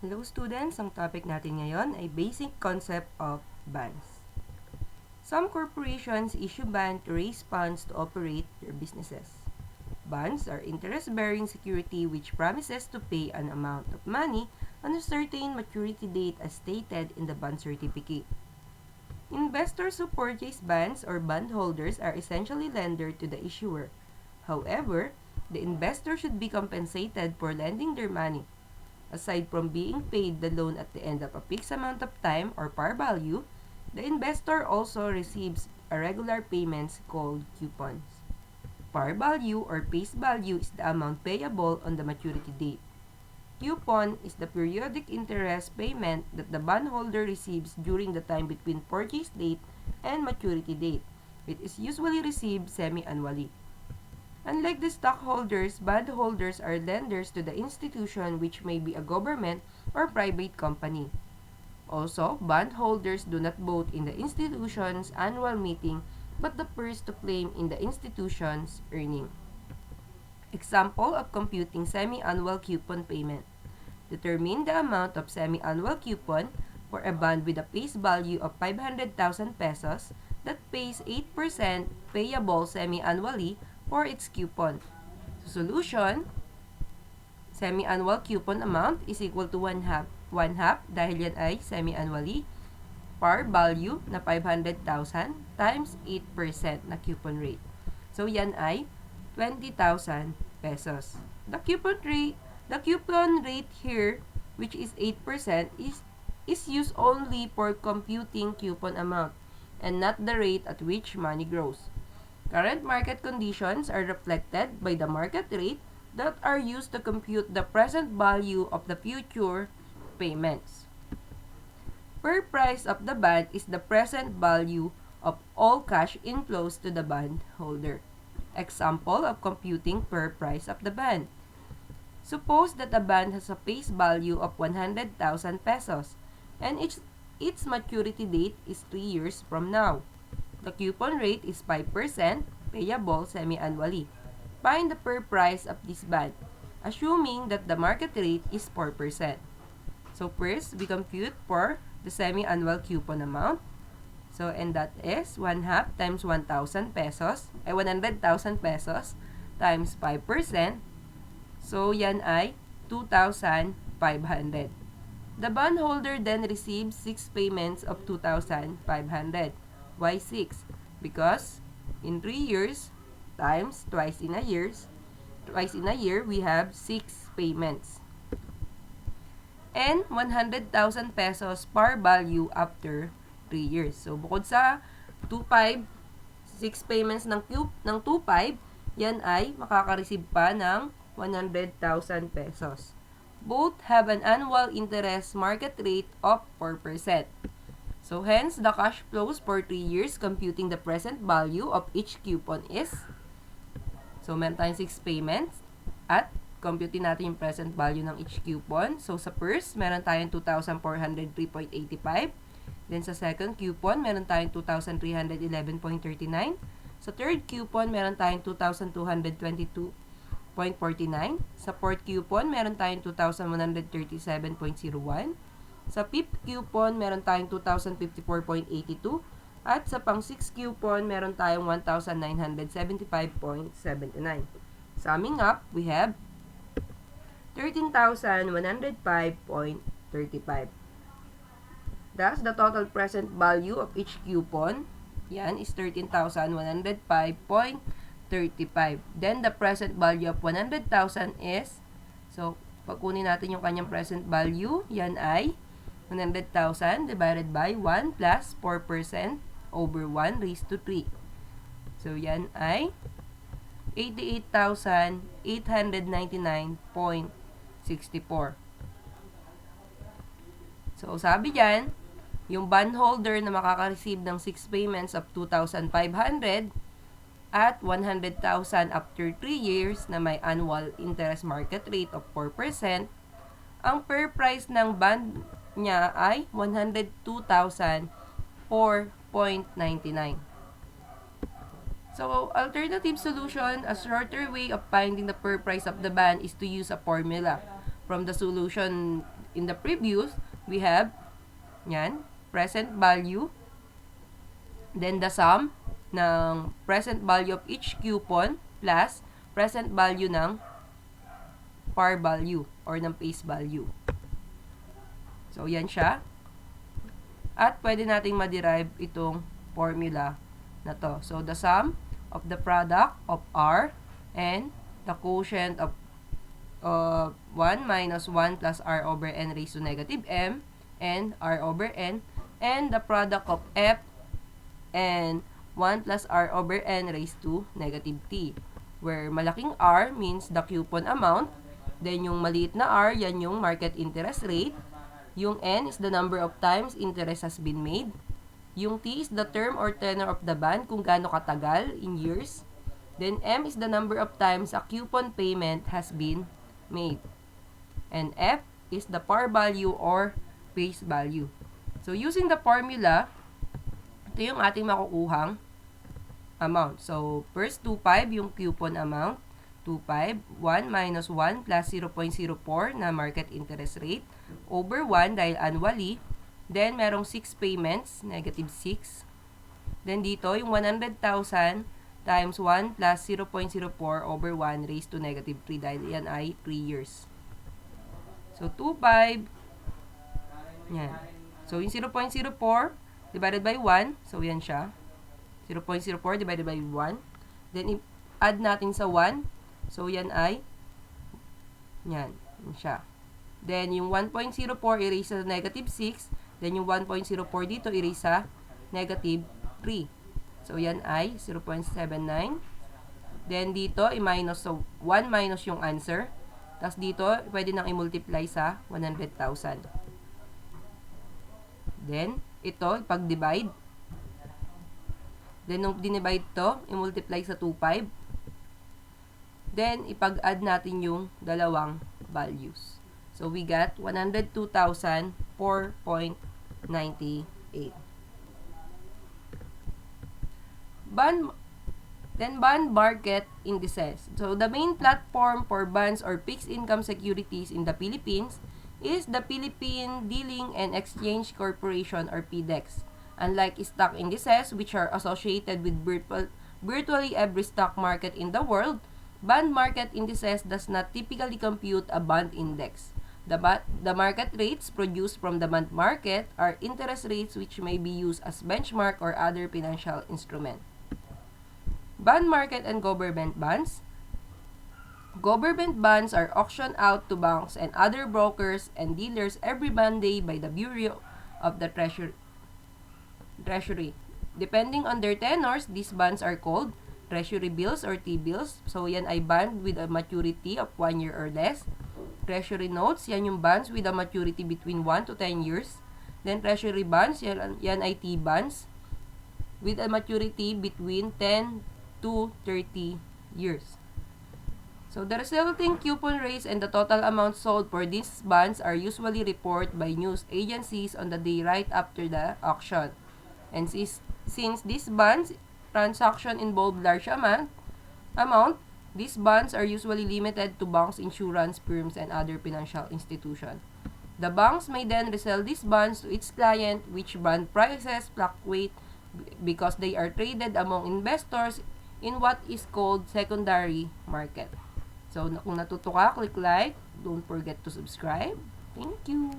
Hello students, ang topic natin ngayon ay basic concept of bonds. Some corporations issue bonds to raise funds to operate their businesses. Bonds are interest-bearing security which promises to pay an amount of money on a certain maturity date as stated in the bond certificate. Investors who purchase bonds or bondholders are essentially lender to the issuer. However, the investor should be compensated for lending their money. Aside from being paid the loan at the end of a fixed amount of time or par value, the investor also receives a regular payments called coupons. Par value or face value is the amount payable on the maturity date. Coupon is the periodic interest payment that the bondholder receives during the time between purchase date and maturity date. It is usually received semi-annually. Unlike the stockholders, bondholders are lenders to the institution, which may be a government or private company. Also, bondholders do not vote in the institution's annual meeting but the first to claim in the institution's earning. Example of computing semi-annual coupon payment. Determine the amount of semi-annual coupon for a bond with a face value of 500,000 pesos that pays 8% payable semi-annually for its coupon. So, solution, semi-annual coupon amount is equal to 1/2. 1/2 dahil yan ay semi-annually. Par value na 500,000 times 8% na coupon rate. So, yan ay 20,000 pesos. The coupon rate here, which is 8%, is used only for computing coupon amount and not the rate at which money grows. Current market conditions are reflected by the market rate that are used to compute the present value of the future payments. Per price of the bond is the present value of all cash inflows to the bond holder. Example of computing per price of the bond. Suppose that a bond has a face value of 100,000 pesos and its maturity date is 3 years from now. The coupon rate is 5%, payable semi-annually. Find the per price of this bond, assuming that the market rate is 4%. So first, we compute for the semi-annual coupon amount. So, and that is 1/2 times 1,000 pesos, 100,000 pesos times 5%. So, yan ay 2,500. The bondholder then receives 6 payments of 2,500. Why 6? Because in 3 years times twice in a year, we have 6 payments. And 100,000 pesos par value after 3 years. So, bukod sa 2,500, 6 payments ng 2,500, yan ay makaka-receive pa ng 100,000 pesos. Both have an annual interest market rate of 4%. So, hence, the cash flows for 3 years computing the present value of each coupon is, so, meron tayong 6 payments at computing natin yung present value ng each coupon. So, sa first, meron tayong 2,403.85. Then, sa second coupon, meron tayong 2,311.39. Sa third coupon, meron tayong 2,222.49. Sa fourth coupon, meron tayong 2,137.01. Sa fifth coupon, meron tayong 2,054.82. At sa pang 6th coupon, meron tayong 1,975.79. Summing up, we have 13,105.35. Thus, the total present value of each coupon, yan, is 13,105.35. Then, the present value of 100,000 is, so, pagkunin natin yung kanyang present value, yan ay 100,000 divided by 1 plus 4% over 1 raised to 3. So, yan ay 88,899.64. So, sabi dyan, yung bondholder na makaka-receive ng 6 payments of 2,500 at 100,000 after 3 years na may annual interest market rate of 4%, ang per price ng bond niya ay 102,004.99. So, alternative solution, a shorter way of finding the per price of the bond is to use a formula from the solution in the previous, we have, yan, present value, then the sum ng present value of each coupon plus present value ng par value or ng face value. So, yan siya. At pwede nating ma-derive itong formula na to. So, the sum of the product of R and the quotient of 1 minus 1 plus R over N raised to negative M and R over N, and the product of F and 1 plus R over N raised to negative T, where malaking R means the coupon amount, then yung maliit na r, yan yung market interest rate, yung N is the number of times interest has been made, yung T is the term or tenor of the bond, kung gaano katagal in years, then M is the number of times a coupon payment has been made, and F is the par value or face value. So, using the formula, ito yung ating makukuhang amount. So, first 2.5 yung coupon amount. 2.5, 1 minus 1 plus 0.04 na market interest rate over 1 dahil annually. Then, merong 6 payments, negative 6. Then, dito, yung 100,000 times 1 plus 0.04 over 1 raised to negative 3 dahil yan ay 3 years. So, 2.5, yan. So, yung 0.04 divided by 1, so yan siya. 0.04 divided by 1. Then, add natin sa 1. So, yan ay, yan siya. Then, yung 1.04 erase sa negative 6. Then, yung 1.04 dito erase sa negative 3. So, yan ay 0.79. Then, dito, i-minus. So, 1 minus yung answer. Tapos, dito, pwede nang i-multiply sa 100,000. Then, ito, ipag-divide. Then, nung dinivide to, i-multiply sa 2.5. Then, ipag-add natin yung dalawang values. So, we got 102,004.98. Bond market indices. So, the main platform for bonds or fixed income securities in the Philippines is the Philippine Dealing and Exchange Corporation or PDEX. Unlike stock indices, which are associated with virtually every stock market in the world, bond market indices does not typically compute a bond index. The market rates produced from the bond market are interest rates which may be used as benchmark or other financial instrument. Bond market and government bonds. Government bonds are auctioned out to banks and other brokers and dealers every Monday by the Bureau of the Treasury. Depending on their tenors, these bonds are called Treasury bills or T-bills. So, yan ay bond with a maturity of 1 year or less. Treasury notes, yan yung bonds with a maturity between 1 to 10 years. Then, Treasury bonds, yan ay T-bonds with a maturity between 10 to 30 years. So, the resulting coupon rates and the total amount sold for these bonds are usually reported by news agencies on the day right after the auction. And since these bonds transaction involve large amount, these bonds are usually limited to banks, insurance firms, and other financial institutions. The banks may then resell these bonds to its client, which bond prices fluctuate because they are traded among investors in what is called secondary market. So, kung natuto ka, click like. Don't forget to subscribe. Thank you.